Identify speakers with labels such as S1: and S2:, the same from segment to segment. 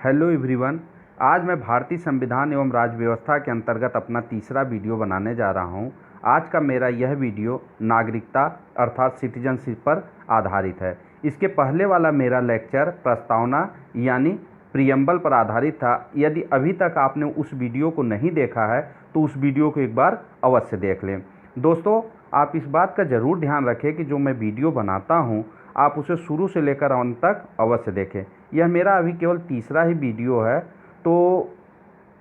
S1: Hello everyone. आज मैं भारतीय संविधान एवं राज्य व्यवस्था के अंतर्गत अपना तीसरा वीडियो बनाने जा रहा हूं। आज का मेरा यह वीडियो नागरिकता अर्थात सिटीजनशिप पर आधारित है। इसके पहले वाला मेरा लेक्चर प्रस्तावना यानी प्रियम्बल पर आधारित था। यदि अभी तक आपने उस वीडियो को नहीं देखा है तो उस वीडियो को एक बार अवश्य देख लें। दोस्तों, आप इस बात का ज़रूर ध्यान रखें कि जो मैं वीडियो बनाता हूँ आप उसे शुरू से लेकर अंत तक अवश्य देखें। यह मेरा अभी केवल तीसरा ही वीडियो है, तो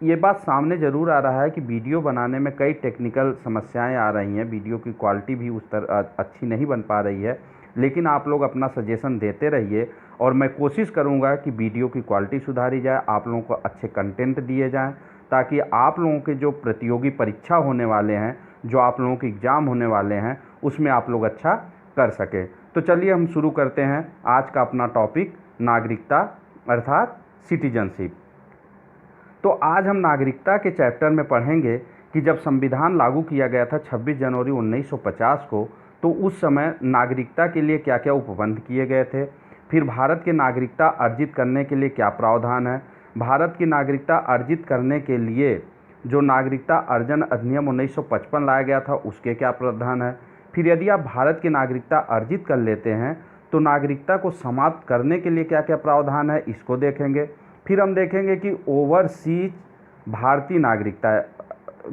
S1: ये बात सामने ज़रूर आ रहा है कि वीडियो बनाने में कई टेक्निकल समस्याएं आ रही हैं। वीडियो की क्वालिटी भी उस तरह अच्छी नहीं बन पा रही है, लेकिन आप लोग अपना सजेशन देते रहिए और मैं कोशिश करूंगा कि वीडियो की क्वालिटी सुधारी जाए, आप लोगों को अच्छे कंटेंट दिए जाएं, ताकि आप लोगों के जो प्रतियोगी परीक्षा होने वाले हैं, जो आप लोगों के एग्ज़ाम होने वाले हैं, उसमें आप लोग अच्छा कर सकें। तो चलिए हम शुरू करते हैं आज का अपना टॉपिक, नागरिकता अर्थात सिटीजनशिप। तो आज हम नागरिकता के चैप्टर में पढ़ेंगे कि जब संविधान लागू किया गया था 26 जनवरी 1950 को, तो उस समय नागरिकता के लिए क्या क्या उपबंध किए गए थे। फिर भारत की नागरिकता अर्जित करने के लिए क्या प्रावधान है। भारत की नागरिकता अर्जित करने के लिए जो नागरिकता अर्जन अधिनियम 1955 लाया गया था उसके क्या प्रावधान है। फिर यदि आप भारत की नागरिकता अर्जित कर लेते हैं तो नागरिकता को समाप्त करने के लिए क्या क्या प्रावधान है, इसको देखेंगे। फिर हम देखेंगे कि ओवरसीज भारतीय नागरिकता,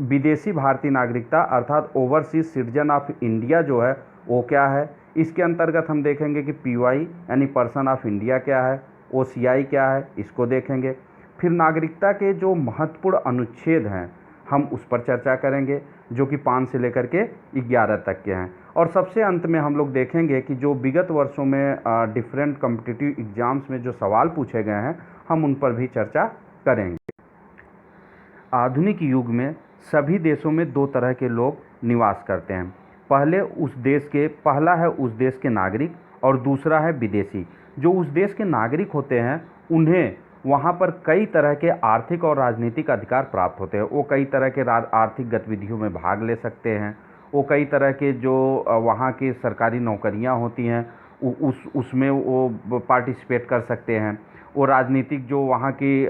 S1: विदेशी भारतीय नागरिकता अर्थात ओवरसीज सिटीजन ऑफ इंडिया जो है वो क्या है। इसके अंतर्गत हम देखेंगे कि पीवाई यानी पर्सन ऑफ इंडिया क्या है, ओसीआई क्या है, इसको देखेंगे। फिर नागरिकता के जो महत्वपूर्ण अनुच्छेद हैं हम उस पर चर्चा करेंगे, जो कि 5 से लेकर के 11 तक के हैं। और सबसे अंत में हम लोग देखेंगे कि जो विगत वर्षों में डिफरेंट कॉम्पिटिटिव एग्जाम्स में जो सवाल पूछे गए हैं हम उन पर भी चर्चा करेंगे। आधुनिक युग में सभी देशों में दो तरह के लोग निवास करते हैं। पहला है उस देश के नागरिक और दूसरा है विदेशी। जो उस देश के नागरिक होते हैं उन्हें वहाँ पर कई तरह के आर्थिक और राजनीतिक अधिकार प्राप्त होते हैं। वो कई तरह के आर्थिक गतिविधियों में भाग ले सकते हैं। वो कई तरह के जो वहाँ की सरकारी नौकरियाँ होती हैं उसमें वो पार्टिसिपेट कर सकते हैं। वो राजनीतिक जो वहाँ की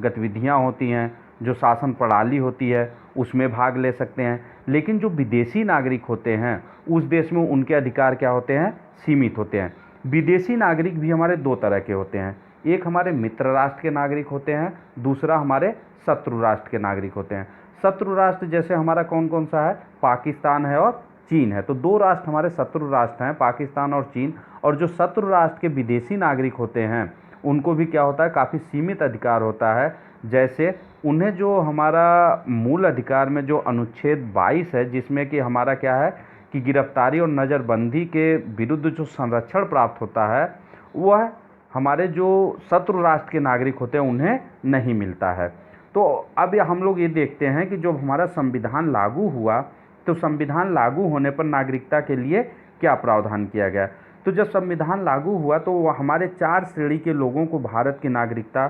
S1: गतिविधियाँ होती हैं, जो शासन प्रणाली होती है, उसमें भाग ले सकते हैं। लेकिन जो विदेशी नागरिक होते हैं उस देश में उनके अधिकार क्या होते हैं, सीमित होते हैं। विदेशी नागरिक भी हमारे दो तरह के होते हैं। एक हमारे मित्र राष्ट्र के नागरिक होते हैं, दूसरा हमारे शत्रु राष्ट्र के नागरिक होते हैं। शत्रु राष्ट्र जैसे हमारा कौन कौन सा है, पाकिस्तान है और चीन है। तो दो राष्ट्र हमारे शत्रु राष्ट्र हैं, पाकिस्तान और चीन। और जो शत्रु राष्ट्र के विदेशी नागरिक होते हैं उनको भी क्या होता है, काफ़ी सीमित अधिकार होता है। जैसे उन्हें जो हमारा मूल अधिकार में जो अनुच्छेद 22 है, जिसमें कि हमारा क्या है कि गिरफ्तारी और नज़रबंदी के विरुद्ध जो संरक्षण प्राप्त होता है वह हमारे जो शत्रु राष्ट्र के नागरिक होते हैं उन्हें नहीं मिलता है। तो अब हम लोग ये देखते हैं कि जब हमारा संविधान लागू हुआ तो संविधान लागू होने पर नागरिकता के लिए क्या प्रावधान किया गया। तो जब संविधान लागू हुआ तो हमारे 4 श्रेणी के लोगों को भारत की नागरिकता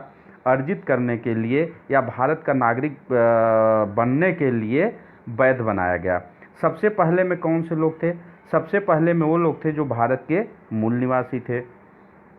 S1: अर्जित करने के लिए या भारत का नागरिक बनने के लिए वैध बनाया गया। सबसे पहले में कौन से लोग थे, सबसे पहले में वो लोग थे जो भारत के मूल निवासी थे।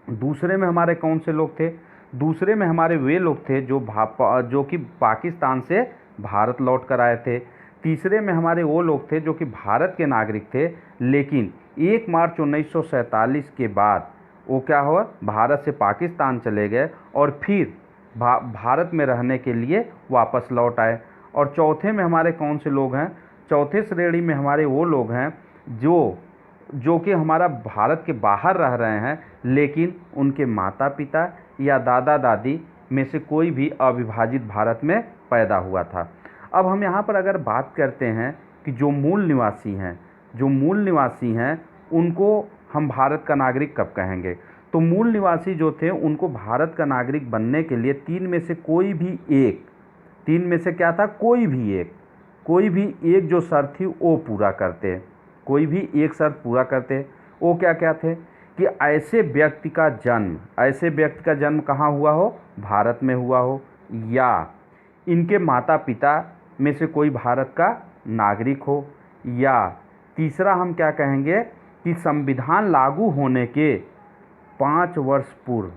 S1: दूसरे में हमारे कौन से लोग थे, दूसरे में हमारे वे लोग थे जो कि पाकिस्तान से भारत लौट कर आए थे। तीसरे में हमारे वो लोग थे जो कि भारत के नागरिक थे, लेकिन 1 मार्च 1947 के बाद वो क्या हुआ, भारत से पाकिस्तान चले गए और फिर भारत में रहने के लिए वापस लौट आए। और चौथे में हमारे कौन से लोग हैं, चौथे श्रेणी में हमारे वो लोग हैं जो कि हमारा भारत के बाहर रह रहे हैं, लेकिन उनके माता पिता या दादा दादी में से कोई भी अविभाजित भारत में पैदा हुआ था। अब हम यहाँ पर अगर बात करते हैं कि जो मूल निवासी हैं उनको हम भारत का नागरिक कब कहेंगे। तो मूल निवासी जो थे उनको भारत का नागरिक बनने के लिए तीन में से क्या था, कोई भी एक जो शर्त थी वो पूरा करते, कोई भी एक शर्त पूरा करते। वो क्या क्या थे कि ऐसे व्यक्ति का जन्म कहाँ हुआ हो, भारत में हुआ हो, या इनके माता पिता में से कोई भारत का नागरिक हो, या तीसरा हम क्या कहेंगे कि संविधान लागू होने के 5 वर्ष पूर्व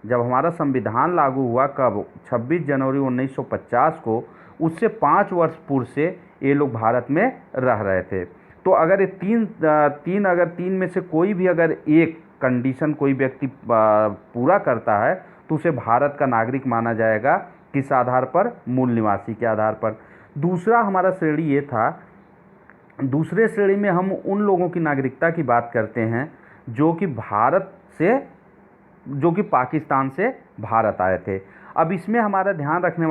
S1: जब हमारा संविधान लागू हुआ कब, 26 जनवरी 1950 को, उससे 5 वर्ष पूर्व से ये लोग भारत में रह रहे थे। तो अगर ये तीन में से कोई भी अगर एक कंडीशन कोई व्यक्ति पूरा करता है तो उसे भारत का नागरिक माना जाएगा। किस आधार पर? मूल निवासी के आधार पर। दूसरा हमारा श्रेणी ये था, दूसरे श्रेणी में हम उन लोगों की नागरिकता की बात करते हैं जो कि पाकिस्तान से भारत आए थे। अब इसमें हमारा ध्यान रखने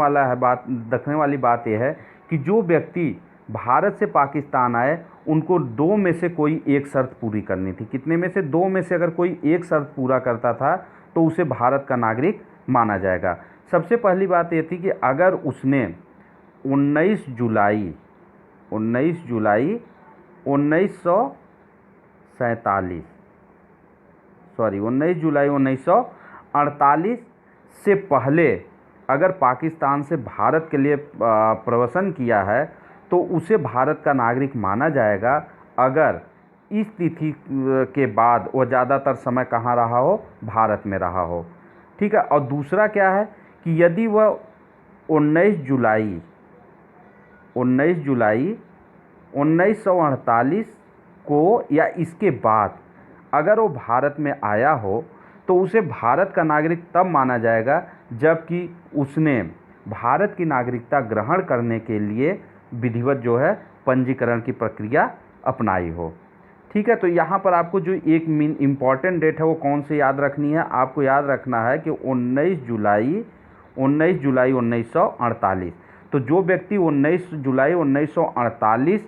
S1: वाली बात यह है कि जो व्यक्ति भारत से पाकिस्तान आए उनको 2 में से कोई एक शर्त पूरी करनी थी। कितने में से? 2 में से अगर कोई एक शर्त पूरा करता था तो उसे भारत का नागरिक माना जाएगा। सबसे पहली बात ये थी कि अगर उसने 19 जुलाई 1948 से पहले अगर पाकिस्तान से भारत के लिए प्रवासन किया है तो उसे भारत का नागरिक माना जाएगा, अगर इस तिथि के बाद वो ज़्यादातर समय कहाँ रहा हो? भारत में रहा हो। ठीक है। और दूसरा क्या है कि यदि वह 19 जुलाई 1948 को या इसके बाद अगर वो भारत में आया हो तो उसे भारत का नागरिक तब माना जाएगा जबकि उसने भारत की नागरिकता ग्रहण करने के लिए विधिवत जो है पंजीकरण की प्रक्रिया अपनाई हो। ठीक है। तो यहाँ पर आपको जो एक इम्पॉर्टेंट डेट है वो कौन सी याद रखनी है? आपको याद रखना है कि 19 जुलाई 1948। तो जो व्यक्ति 19 जुलाई 1948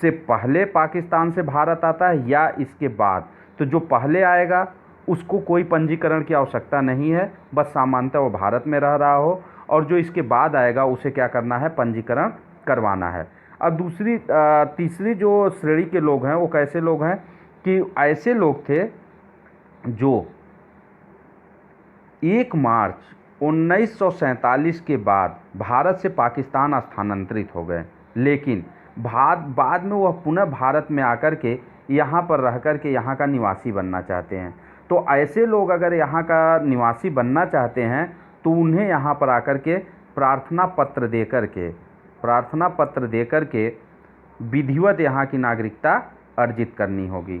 S1: से पहले पाकिस्तान से भारत आता है या इसके बाद, तो जो पहले आएगा उसको कोई पंजीकरण की आवश्यकता नहीं है, बस सामान्यतः वो भारत में रह रहा हो, और जो इसके बाद आएगा उसे क्या करना है? पंजीकरण करवाना है। अब तीसरी जो श्रेणी के लोग हैं वो कैसे लोग हैं कि ऐसे लोग थे जो 1 मार्च 1947 के बाद भारत से पाकिस्तान स्थानांतरित हो गए, लेकिन बाद में वह पुनः भारत में आकर के यहाँ पर रह कर के यहाँ का निवासी बनना चाहते हैं। तो ऐसे लोग अगर यहाँ का निवासी बनना चाहते हैं तो उन्हें यहाँ पर आकर के प्रार्थना पत्र देकर के विधिवत यहाँ की नागरिकता अर्जित करनी होगी।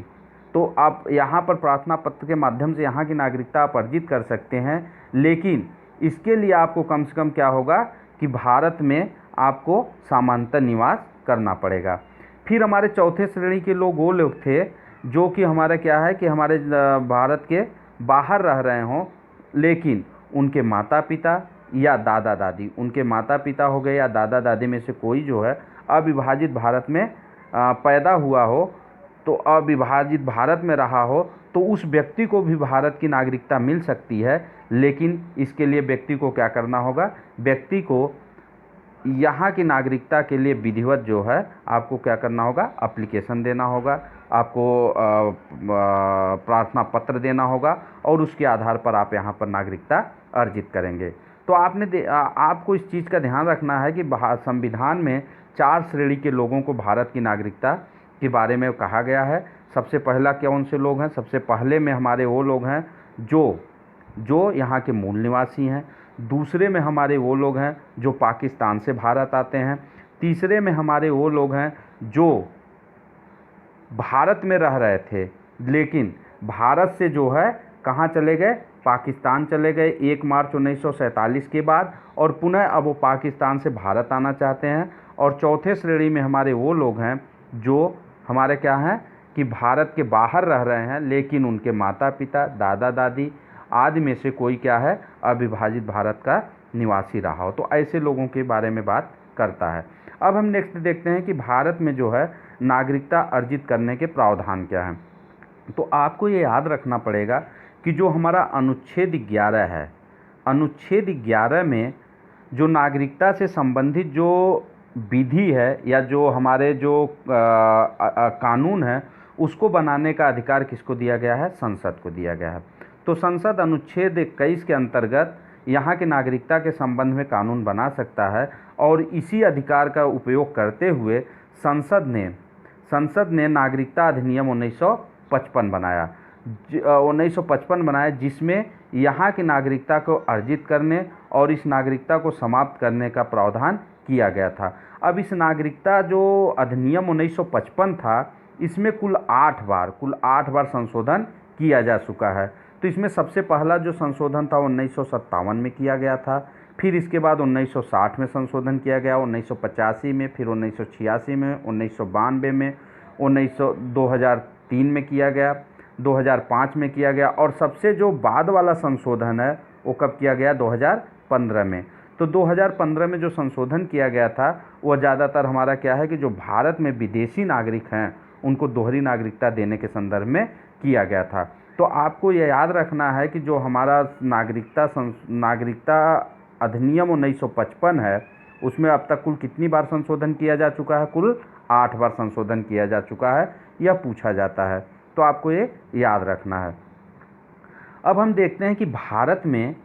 S1: तो आप यहाँ पर प्रार्थना पत्र के माध्यम से यहाँ की नागरिकता आप अर्जित कर सकते हैं, लेकिन इसके लिए आपको कम से कम क्या होगा कि भारत में आपको सामान्यतः निवास करना पड़ेगा। फिर हमारे चौथे श्रेणी के लोग वो लोग थे जो कि हमारा क्या है कि हमारे भारत के बाहर रह रहे हों, लेकिन उनके माता पिता या दादा दादी, उनके माता पिता हो गए या दादा दादी में से कोई जो है अविभाजित भारत में पैदा हुआ हो, तो अविभाजित भारत में रहा हो, तो उस व्यक्ति को भी भारत की नागरिकता मिल सकती है। लेकिन इसके लिए व्यक्ति को क्या करना होगा? व्यक्ति को यहाँ की नागरिकता के लिए विधिवत जो है आपको क्या करना होगा? एप्लीकेशन देना होगा, आपको प्रार्थना पत्र देना होगा, और उसके आधार पर आप यहाँ पर नागरिकता अर्जित करेंगे। तो आपको इस चीज़ का ध्यान रखना है कि संविधान में 4 श्रेणी के लोगों को भारत की नागरिकता के बारे में कहा गया है। सबसे पहला कौन से लोग हैं? सबसे पहले में हमारे वो लोग हैं जो यहाँ के मूल निवासी हैं। दूसरे में हमारे वो लोग हैं जो पाकिस्तान से भारत आते हैं। तीसरे में हमारे वो लोग हैं जो भारत में रह रहे थे, लेकिन भारत से जो है कहाँ चले गए? पाकिस्तान चले गए 1 मार्च 1947 के बाद, और पुनः अब वो पाकिस्तान से भारत आना चाहते हैं। और चौथे श्रेणी में हमारे वो लोग हैं जो हमारे क्या हैं कि भारत के बाहर रह रहे हैं, लेकिन उनके माता पिता, दादा दादी आदि में से कोई क्या है? अविभाजित भारत का निवासी रहा हो। तो ऐसे लोगों के बारे में बात करता है। अब हम नेक्स्ट देखते हैं कि भारत में जो है नागरिकता अर्जित करने के प्रावधान क्या हैं। तो आपको ये याद रखना पड़ेगा कि जो हमारा अनुच्छेद 11 है, अनुच्छेद 11 में जो नागरिकता से संबंधित जो विधि है या जो हमारे जो कानून है, उसको बनाने का अधिकार किसको दिया गया है? संसद को दिया गया है। तो संसद अनुच्छेद 21 के अंतर्गत यहाँ के नागरिकता के संबंध में कानून बना सकता है, और इसी अधिकार का उपयोग करते हुए संसद ने नागरिकता अधिनियम 1955 बनाया, जिसमें यहाँ की नागरिकता को अर्जित करने और इस नागरिकता को समाप्त करने का प्रावधान किया गया था। अब इस नागरिकता जो अधिनियम 1955 था, इसमें कुल 8 बार संशोधन किया जा चुका है। तो इसमें सबसे पहला जो संशोधन था 1957 में किया गया था, फिर इसके बाद 1960 में संशोधन किया गया, 1985 में, फिर 1986 में, 1992 में, 2003 में किया गया, 2005 में किया गया, और सबसे जो बाद वाला संशोधन है वो कब किया गया? 2015 में। तो 2015 में जो संशोधन किया गया था वह ज़्यादातर हमारा क्या है कि जो भारत में विदेशी नागरिक हैं उनको दोहरी नागरिकता देने के संदर्भ में किया गया था। तो आपको यह याद रखना है कि जो हमारा नागरिकता अधिनियम 1955 है उसमें अब तक कुल कितनी बार संशोधन किया जा चुका है? कुल 8 बार संशोधन किया जा चुका है, यह पूछा जाता है, तो आपको ये याद रखना है। अब हम देखते हैं कि भारत में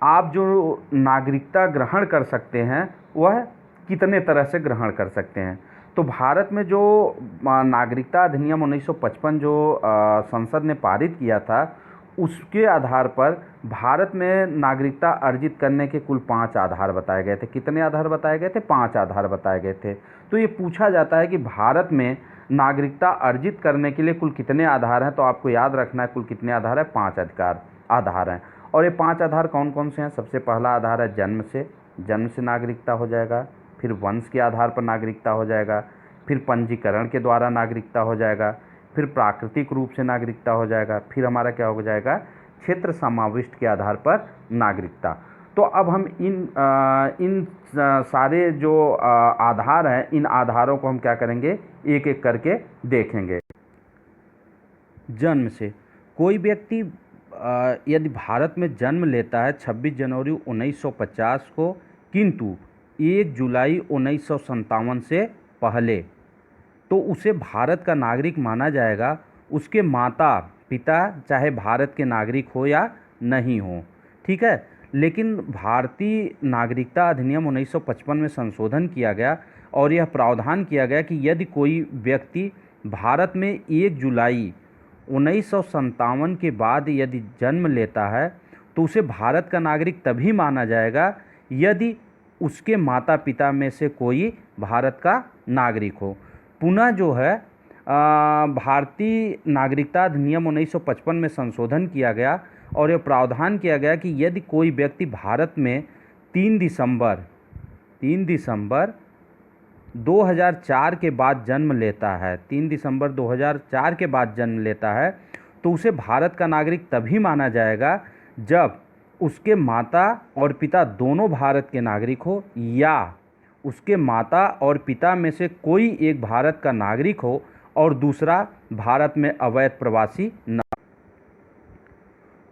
S1: आप जो नागरिकता ग्रहण कर सकते हैं वह कितने तरह से ग्रहण कर सकते हैं। तो भारत में जो नागरिकता अधिनियम 1955 जो संसद ने पारित किया था, उसके आधार पर भारत में नागरिकता अर्जित करने के कुल 5 आधार बताए गए थे। कितने आधार बताए गए थे? 5 आधार बताए गए थे। तो ये पूछा जाता है कि भारत में नागरिकता अर्जित करने के लिए कुल कितने आधार हैं, तो आपको याद रखना है कुल कितने आधार है? 5 आधार हैं। और ये 5 आधार कौन कौन से हैं? सबसे पहला आधार है जन्म से नागरिकता हो जाएगा, फिर वंश के आधार पर नागरिकता हो जाएगा, फिर पंजीकरण के द्वारा नागरिकता हो जाएगा, फिर प्राकृतिक रूप से नागरिकता हो जाएगा, फिर हमारा क्या हो जाएगा? क्षेत्र समाविष्ट के आधार पर नागरिकता। तो अब हम इन सारे जो आधार हैं, इन आधारों को हम क्या करेंगे? एक एक करके देखेंगे। जन्म से कोई व्यक्ति यदि भारत में जन्म लेता है 26 जनवरी 1950 को, किंतु 1 जुलाई 1957 से पहले, तो उसे भारत का नागरिक माना जाएगा। उसके माता पिता चाहे भारत के नागरिक हो या नहीं हो, ठीक है। लेकिन भारतीय नागरिकता अधिनियम 1955 में संशोधन किया गया और यह प्रावधान किया गया कि यदि कोई व्यक्ति भारत में 1 जुलाई 1957 के बाद यदि जन्म लेता है तो उसे भारत का नागरिक तभी माना जाएगा यदि उसके माता पिता में से कोई भारत का नागरिक हो। पुनः जो है भारतीय नागरिकता अधिनियम 1955 में संशोधन किया गया और यह प्रावधान किया गया कि यदि कोई व्यक्ति भारत में 3 दिसंबर 2004 के बाद जन्म लेता है, 3 दिसंबर 2004 के बाद जन्म लेता है, तो उसे भारत का नागरिक तभी माना जाएगा जब उसके माता और पिता दोनों भारत के नागरिक हो या उसके माता और पिता में से कोई एक भारत का नागरिक हो और दूसरा भारत में अवैध प्रवासी न।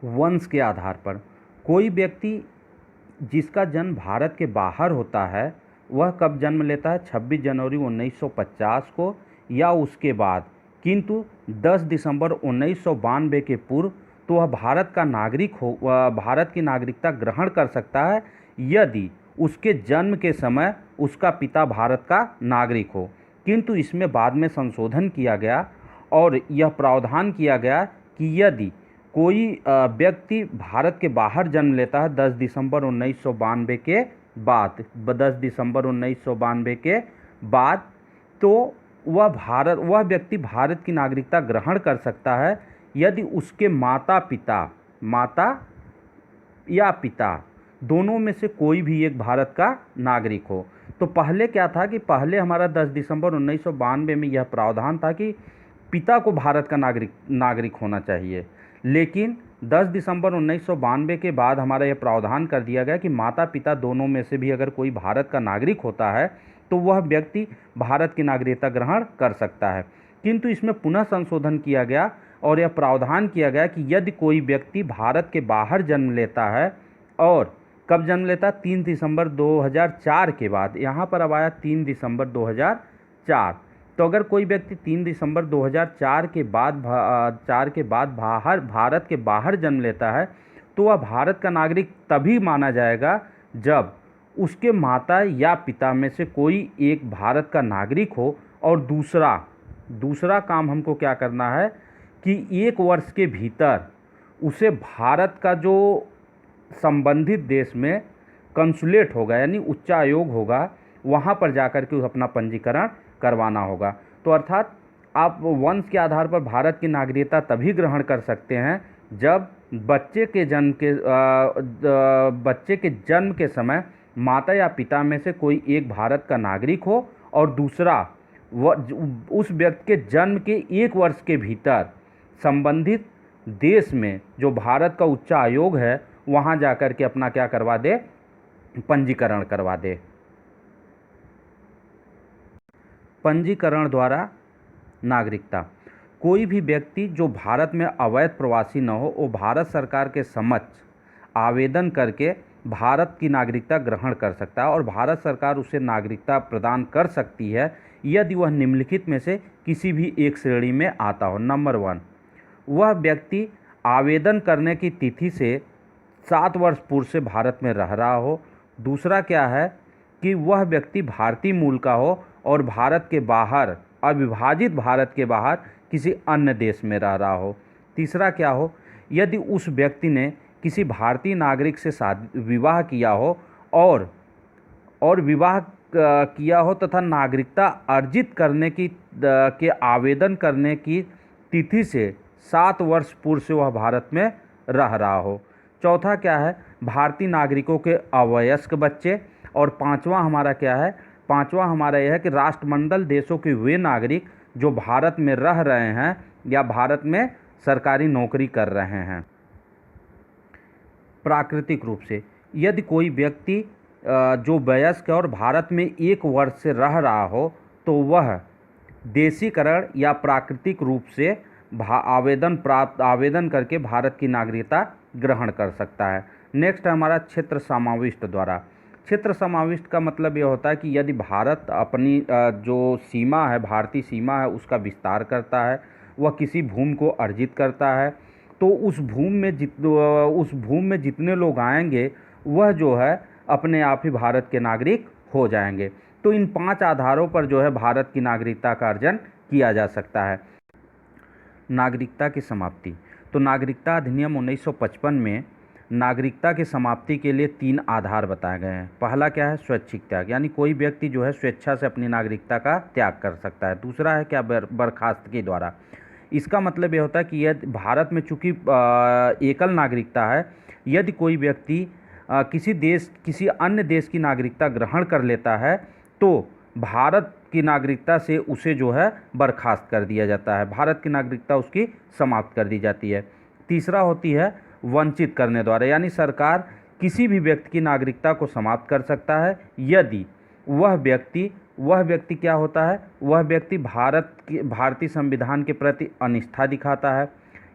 S1: वंश के आधार पर कोई व्यक्ति जिसका जन्म भारत के बाहर होता है वह कब जन्म लेता है? 26 जनवरी 1950 को या उसके बाद, किंतु 10 दिसंबर 1992 के पूर्व, तो वह भारत का नागरिक हो, वह भारत की नागरिकता ग्रहण कर सकता है यदि उसके जन्म के समय उसका पिता भारत का नागरिक हो। किंतु इसमें बाद में संशोधन किया गया और यह प्रावधान किया गया कि यदि कोई व्यक्ति भारत के बाहर जन्म लेता है 10 दिसंबर 1992 के बाद, 10 दिसंबर 1992 के बाद, तो वह व्यक्ति भारत की नागरिकता ग्रहण कर सकता है यदि उसके माता या पिता दोनों में से कोई भी एक भारत का नागरिक हो। तो पहले क्या था कि पहले हमारा 10 दिसंबर 1992 में यह प्रावधान था कि पिता को भारत का नागरिक होना चाहिए, लेकिन 10 दिसंबर 1992 के बाद हमारा यह प्रावधान कर दिया गया कि माता पिता दोनों में से भी अगर कोई भारत का नागरिक होता है तो वह व्यक्ति भारत की नागरिकता ग्रहण कर सकता है। किंतु इसमें पुनः संशोधन किया गया और यह प्रावधान किया गया कि यदि कोई व्यक्ति भारत के बाहर जन्म लेता है और कब जन्म लेता है? 3 दिसंबर 2004 के बाद। यहाँ पर अब आया 3 दिसंबर 2004। तो अगर कोई व्यक्ति 3 दिसंबर 2004 के बाद भारत के बाहर जन्म लेता है तो वह भारत का नागरिक तभी माना जाएगा जब उसके माता या पिता में से कोई एक भारत का नागरिक हो और दूसरा काम हमको क्या करना है कि 1 वर्ष के भीतर उसे भारत का जो संबंधित देश में कंसुलेट होगा यानी उच्चायोग होगा, वहाँ पर जाकर के अपना पंजीकरण करवाना होगा। तो अर्थात आप वंश के आधार पर भारत की नागरिकता तभी ग्रहण कर सकते हैं जब बच्चे के जन्म के समय माता या पिता में से कोई एक भारत का नागरिक हो और दूसरा उस व्यक्ति के जन्म के 1 वर्ष के भीतर संबंधित देश में जो भारत का उच्च आयोग है वहाँ जाकर के अपना क्या करवा दे, पंजीकरण करवा दे। पंजीकरण द्वारा नागरिकता। कोई भी व्यक्ति जो भारत में अवैध प्रवासी न हो वो भारत सरकार के समक्ष आवेदन करके भारत की नागरिकता ग्रहण कर सकता है और भारत सरकार उसे नागरिकता प्रदान कर सकती है यदि वह निम्नलिखित में से किसी भी एक श्रेणी में आता हो। नंबर 1, वह व्यक्ति आवेदन करने की तिथि से 7 वर्ष पूर्व से भारत में रह रहा हो। दूसरा क्या है कि वह व्यक्ति भारतीय मूल का हो और भारत के बाहर, अविभाजित भारत के बाहर किसी अन्य देश में रह रहा हो। तीसरा क्या हो, यदि उस व्यक्ति ने किसी भारतीय नागरिक से विवाह किया हो और विवाह किया हो तथा नागरिकता अर्जित करने के आवेदन करने की तिथि से 7 वर्ष पूर्व से वह भारत में रह रहा हो। चौथा क्या है, भारतीय नागरिकों के अवयस्क बच्चे। और पांचवा हमारा क्या है, पांचवा हमारा यह है कि राष्ट्रमंडल देशों के वे नागरिक जो भारत में रह रहे हैं या भारत में सरकारी नौकरी कर रहे हैं। प्राकृतिक रूप से, यदि कोई व्यक्ति जो वयस्क है और भारत में 1 वर्ष से रह रहा हो तो वह देशीकरण या प्राकृतिक रूप से आवेदन करके भारत की नागरिकता ग्रहण कर सकता है। नेक्स्ट है हमारा क्षेत्र समाविष्ट द्वारा। क्षेत्र समाविष्ट का मतलब यह होता है कि यदि भारत अपनी जो सीमा है, भारतीय सीमा है, उसका विस्तार करता है, वह किसी भूमि को अर्जित करता है, तो उस भूमि में जितने लोग आएंगे वह जो है अपने आप ही भारत के नागरिक हो जाएंगे। तो इन 5 आधारों पर जो है भारत की नागरिकता का अर्जन किया जा सकता है। नागरिकता की समाप्ति। तो नागरिकता अधिनियम 1955 में नागरिकता की समाप्ति के लिए 3 आधार बताए गए हैं। पहला क्या है, स्वैच्छिक त्याग, यानी कोई व्यक्ति जो है स्वेच्छा से अपनी नागरिकता का त्याग कर सकता है। दूसरा है क्या, बर्खास्तगी द्वारा। इसका मतलब ये होता है कि यदि भारत में चूँकि एकल नागरिकता है, यदि कोई व्यक्ति किसी अन्य देश की नागरिकता ग्रहण कर लेता है तो भारत की नागरिकता से उसे जो है बर्खास्त कर दिया जाता है, भारत की नागरिकता उसकी समाप्त कर दी जाती है। तीसरा होती है वंचित करने द्वारा, यानी सरकार किसी भी व्यक्ति की नागरिकता को समाप्त कर सकता है यदि वह व्यक्ति क्या होता है, वह व्यक्ति भारतीय संविधान के प्रति अनिष्ठा दिखाता है।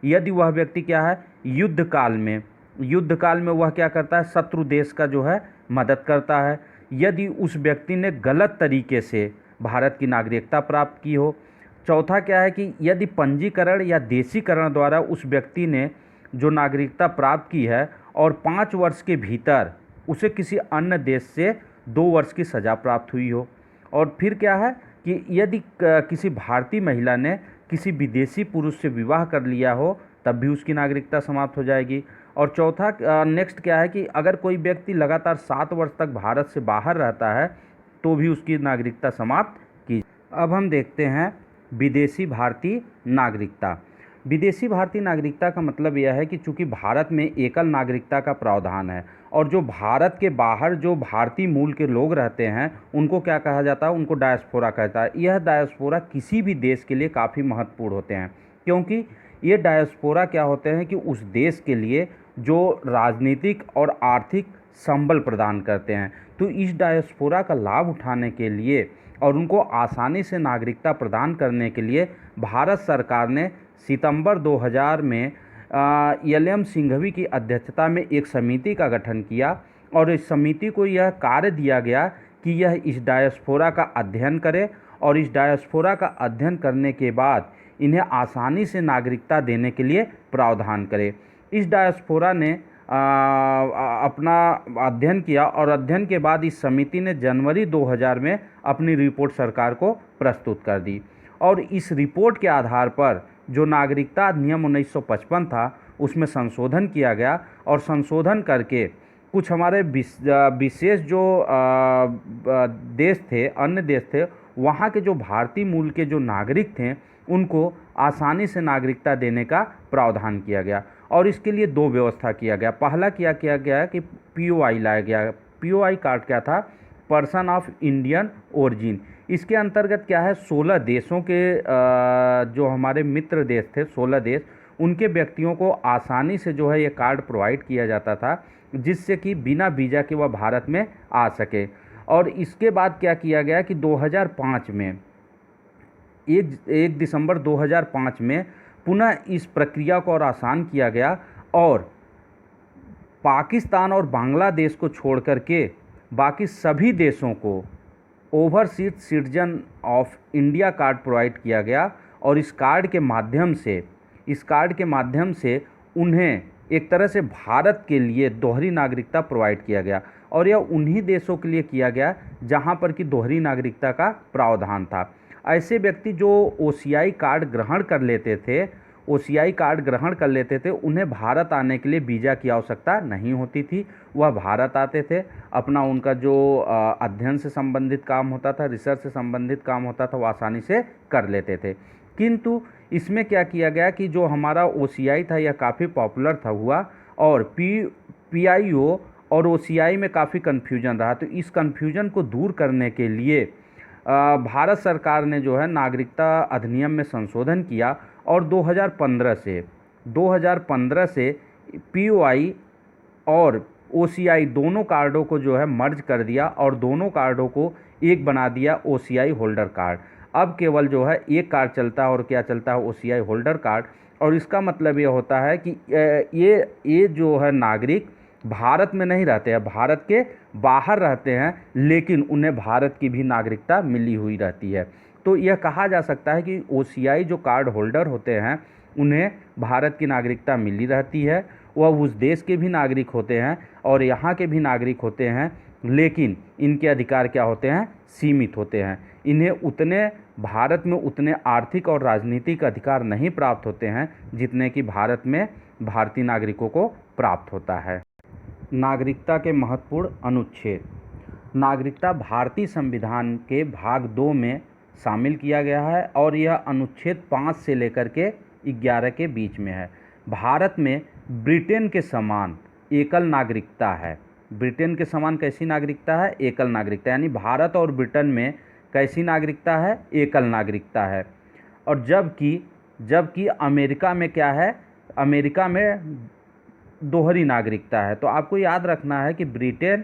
S1: यदि वह व्यक्ति क्या है, युद्ध काल में वह क्या करता है, शत्रु देश का जो है मदद करता है। यदि उस व्यक्ति ने गलत तरीके से भारत की नागरिकता प्राप्त की हो। चौथा क्या है कि यदि पंजीकरण या देशीकरण द्वारा उस व्यक्ति ने जो नागरिकता प्राप्त की है और 5 वर्ष के भीतर उसे किसी अन्य देश से 2 वर्ष की सज़ा प्राप्त हुई हो। और फिर क्या है कि यदि किसी भारतीय महिला ने किसी विदेशी पुरुष से विवाह कर लिया हो तब भी उसकी नागरिकता समाप्त हो जाएगी। और चौथा नेक्स्ट क्या है कि अगर कोई व्यक्ति लगातार 7 वर्ष तक भारत से बाहर रहता है तो भी उसकी नागरिकता समाप्त की। अब हम देखते हैं विदेशी भारतीय नागरिकता। विदेशी भारतीय नागरिकता का मतलब यह है कि चूंकि भारत में एकल नागरिकता का प्रावधान है और जो भारत के बाहर जो भारतीय मूल के लोग रहते हैं उनको क्या कहा जाता है, उनको डायस्पोरा कहता है। यह डायस्पोरा किसी भी देश के लिए काफ़ी महत्वपूर्ण होते हैं क्योंकि ये डायस्पोरा क्या होते हैं कि उस देश के लिए जो राजनीतिक और आर्थिक संबल प्रदान करते हैं। तो इस डायस्पोरा का लाभ उठाने के लिए और उनको आसानी से नागरिकता प्रदान करने के लिए भारत सरकार ने सितंबर 2000 में एल.एम. सिंघवी की अध्यक्षता में एक समिति का गठन किया और इस समिति को यह कार्य दिया गया कि यह इस डायस्पोरा का अध्ययन करे और इस डायस्पोरा का अध्ययन करने के बाद इन्हें आसानी से नागरिकता देने के लिए प्रावधान करे। इस डायस्पोरा ने अपना अध्ययन किया और अध्ययन के बाद इस समिति ने जनवरी 2000 में अपनी रिपोर्ट सरकार को प्रस्तुत कर दी और इस रिपोर्ट के आधार पर जो नागरिकता अधिनियम 1955 था उसमें संशोधन किया गया और संशोधन करके कुछ हमारे विशेष जो देश थे, अन्य देश थे, वहाँ के जो भारतीय मूल के जो नागरिक थे उनको आसानी से नागरिकता देने का प्रावधान किया गया। और इसके लिए दो व्यवस्था किया गया। पहला क्या किया गया कि पीओआई लाया गया। पीओआई कार्ड क्या था? Person of Indian origin. इसके अंतर्गत क्या है, 16 देशों के जो हमारे मित्र देश थे, 16 देश, उनके व्यक्तियों को आसानी से जो है ये कार्ड प्रोवाइड किया जाता था, जिससे कि बिना वीज़ा के वह भारत में आ सके। और इसके बाद क्या किया गया कि 2005 में 1 दिसंबर 2005 में पुनः इस प्रक्रिया को और आसान किया गया और पाकिस्तान और बांग्लादेश को छोड़ करके बाकी सभी देशों को overseas citizen of India card provide किया गया। और इस कार्ड के माध्यम से उन्हें एक तरह से भारत के लिए दोहरी नागरिकता प्रोवाइड किया गया। और यह उन्हीं देशों के लिए किया गया जहां पर कि दोहरी नागरिकता का प्रावधान था। ऐसे व्यक्ति जो ओसीआई कार्ड ग्रहण कर लेते थे, उन्हें भारत आने के लिए वीज़ा की आवश्यकता नहीं होती थी। वह भारत आते थे, अपना उनका जो अध्ययन से संबंधित काम होता था, रिसर्च से संबंधित काम होता था, वो आसानी से कर लेते थे। किंतु इसमें क्या किया गया कि जो हमारा ओसीआई था यह काफ़ी पॉपुलर हुआ और पीआईओ और ओसीआई में काफ़ी कन्फ्यूजन रहा। तो इस कन्फ्यूजन को दूर करने के लिए भारत सरकार ने जो है नागरिकता अधिनियम में संशोधन किया और 2015 से पीओआई और ओसीआई दोनों कार्डों को जो है मर्ज कर दिया और दोनों कार्डों को एक बना दिया, ओसीआई होल्डर कार्ड। अब केवल जो है एक कार्ड चलता है और क्या चलता है, ओसीआई होल्डर कार्ड। और इसका मतलब ये होता है कि ये जो है नागरिक भारत में नहीं रहते हैं, भारत के बाहर रहते हैं, लेकिन उन्हें भारत की भी नागरिकता मिली हुई रहती है। तो यह कहा जा सकता है कि ओसीआई जो कार्ड होल्डर होते हैं उन्हें भारत की नागरिकता मिली रहती है। वह उस देश के भी नागरिक होते हैं और यहाँ के भी नागरिक होते हैं, लेकिन इनके अधिकार क्या होते हैं, सीमित होते हैं। इन्हें भारत में उतने आर्थिक और राजनीतिक अधिकार नहीं प्राप्त होते हैं जितने कि भारत में भारतीय नागरिकों को प्राप्त होता है। नागरिकता के महत्वपूर्ण अनुच्छेद। नागरिकता भारतीय संविधान के भाग 2 में शामिल किया गया है और यह अनुच्छेद 5 से लेकर के 11 के बीच में है। भारत में ब्रिटेन के समान एकल नागरिकता है। ब्रिटेन के समान कैसी नागरिकता है? एकल नागरिकता। यानी भारत और ब्रिटेन में कैसी नागरिकता है? एकल नागरिकता है। और जबकि अमेरिका में क्या है? अमेरिका में दोहरी नागरिकता है। तो आपको याद रखना है कि ब्रिटेन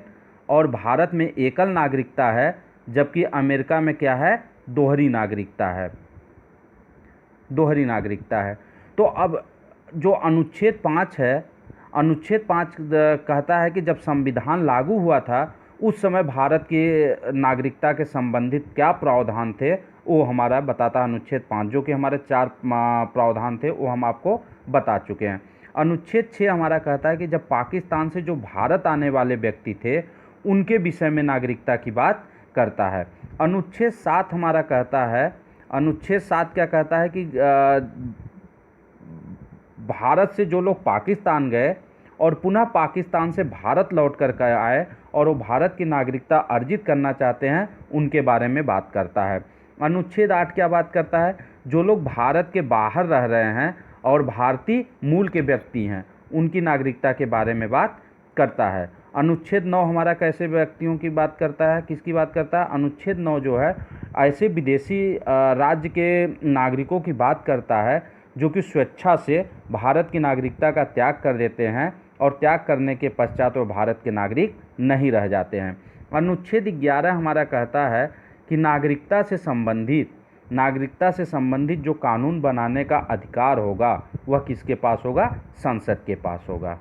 S1: और भारत में एकल नागरिकता है, जबकि अमेरिका में क्या है? दोहरी नागरिकता है। तो अब जो अनुच्छेद 5 है, अनुच्छेद 5 कहता है कि जब संविधान लागू हुआ था उस समय भारत की नागरिकता के संबंधित क्या प्रावधान थे वो हमारा बताता है अनुच्छेद 5। जो कि हमारे 4 प्रावधान थे वो हम आपको बता चुके हैं। अनुच्छेद 6 हमारा कहता है कि जब पाकिस्तान से जो भारत आने वाले व्यक्ति थे उनके विषय में नागरिकता की बात करता है। अनुच्छेद 7 हमारा कहता है, अनुच्छेद 7 क्या कहता है कि भारत से जो लोग पाकिस्तान गए और पुनः पाकिस्तान से भारत लौट कर आए और वो भारत की नागरिकता अर्जित करना चाहते हैं, उनके बारे में बात करता है। अनुच्छेद 8 क्या बात करता है? जो लोग भारत के बाहर रह रहे हैं और भारतीय मूल के व्यक्ति हैं, उनकी नागरिकता के बारे में बात करता है। अनुच्छेद 9 हमारा कैसे व्यक्तियों की बात करता है, किसकी बात करता है? अनुच्छेद 9 जो है ऐसे विदेशी राज्य के नागरिकों की बात करता है जो कि स्वेच्छा से भारत की नागरिकता का त्याग कर देते हैं और त्याग करने के पश्चात वो भारत के नागरिक नहीं रह जाते हैं। अनुच्छेद 11 हमारा कहता है कि नागरिकता से संबंधित जो कानून बनाने का अधिकार होगा वह किसके पास होगा? संसद के पास होगा।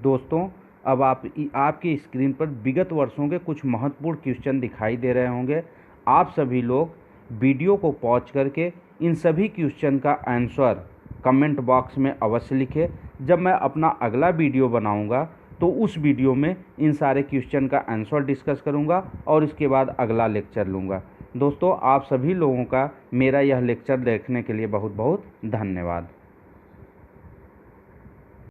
S1: दोस्तों, अब आपकी स्क्रीन पर विगत वर्षों के कुछ महत्वपूर्ण क्वेश्चन दिखाई दे रहे होंगे। आप सभी लोग वीडियो को पॉज करके इन सभी क्वेश्चन का आंसर कमेंट बॉक्स में अवश्य लिखें। जब मैं अपना अगला वीडियो बनाऊंगा तो उस वीडियो में इन सारे क्वेश्चन का आंसर डिस्कस करूंगा और इसके बाद अगला लेक्चर लूँगा। दोस्तों, आप सभी लोगों का मेरा यह लेक्चर देखने के लिए बहुत बहुत धन्यवाद।